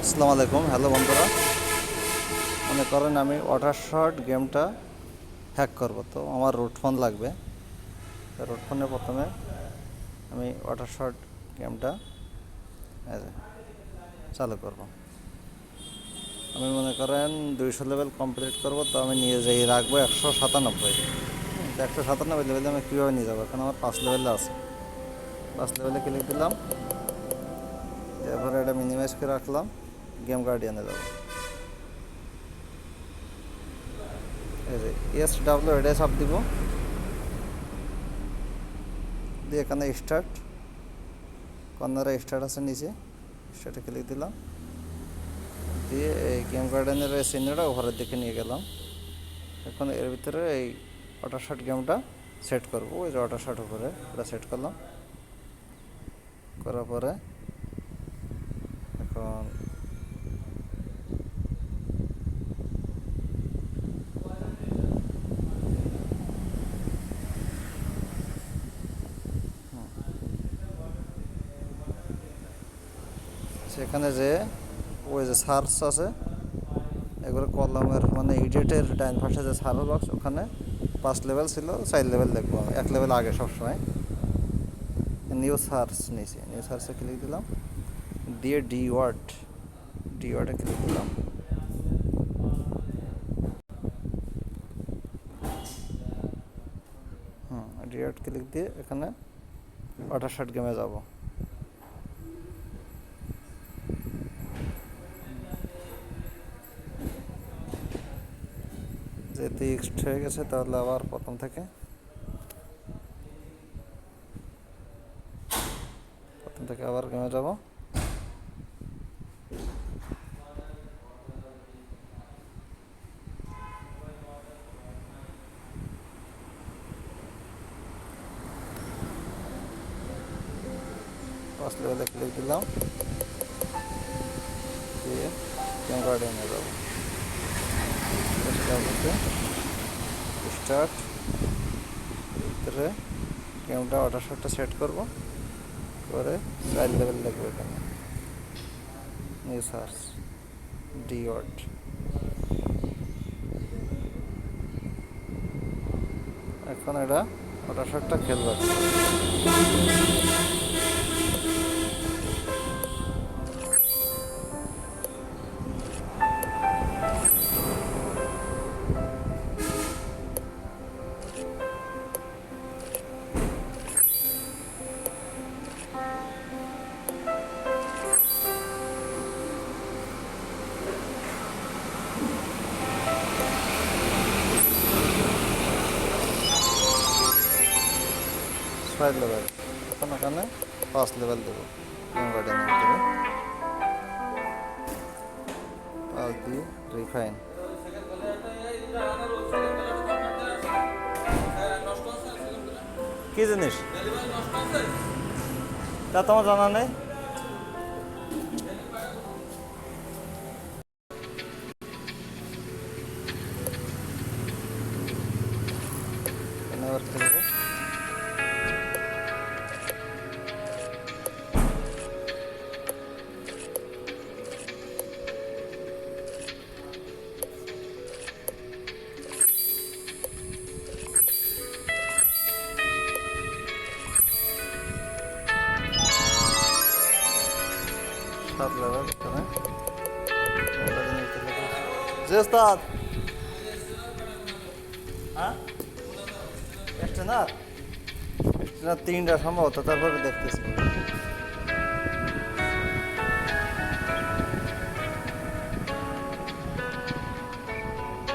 আসসালামু আলাইকুম। হ্যালো বন্ধুরা, মনে করেন আমি ওয়াটার শট গেমটা হ্যাক করব, তো আমার রুট ফোন লাগবে। রুট ফোনে প্রথমে আমি ওয়াটার শট গেমটা চালু করব। আমি মনে করেন 200 লেভেল কমপ্লিট করব, তো আমি নিয়ে যাই রাখবো 197। 197 লেভেলে আমি কীভাবে নিয়ে যাবো? এখন আমার 5 লেভেলে আছে। 5 লেভেলে ক্লিক দিলাম, এরপরে এটা মিনিমাইজ করে রাখলাম, গেম গার্ডিয়ানে যাবো। এই যে SW এটাই চাপ দিব, দিয়ে এখানে স্টার্ট কর্নারে স্টার্ট আছে, নিচে স্টার্টে ক্লিক দিলাম, দিয়ে এই গেম গার্ডেনের এই চিহ্নটা ওভারের দিকে নিয়ে গেলাম। এখন এর ভিতরে এই ওয়াটার শট গেমটা সেট করবো। ওই যে ওয়াটার শট উপরে এটা সেট করলাম, করার পরে এখন সেখানে যে ওই যে সার্চ আছে, এগুলো কলমের মানে ইডিটের ডাইন পাশে যে সার্চ বক্স, ওখানে 5 লেভেল ছিল, 4 লেভেল দেখবো আমি 1 লেভেল আগে সবসময়। নিউ সার্চ নিচে নিউ সার্চে ক্লিক দিলাম, দিয়ে ডি ওয়ার্ডে ক্লিক দিলাম। ডি ওয়ার্ড ক্লিক দিয়ে এখানে ওয়াটার শট গেমে যাব। যেহেতু এক্সট হয়ে গেছে, তাহলে আবার প্রথম থেকে আবার গেমে যাব। ফার্স্ট লেভেলে ক্লিক দিলাম, দিয়ে গেম গার্ডেনে যাব। স্টার্ট ভিতরে গেমটা ওয়াটার শটটা সেট করব, করে 4 লেভেল লাগবে। এখানে নিউ সার্চ ডি ওয়ার্ড, এখন এটা ওয়াটার শটটা খেলবে। ফাইভ লেভেল, এখন এখানে 5 লেভেল দেবো। গেম গার্ডেনের ভিতরে 5 দিয়ে রিফাইন। কি জিনিস তা তোমার জানা নেই? আবার খেলবো। 7 লেভেল এখানে যে ওস্তাদ। হ্যাঁ, স্টেনার 3টা সম্ভবত, তারপরে দেখতেছি।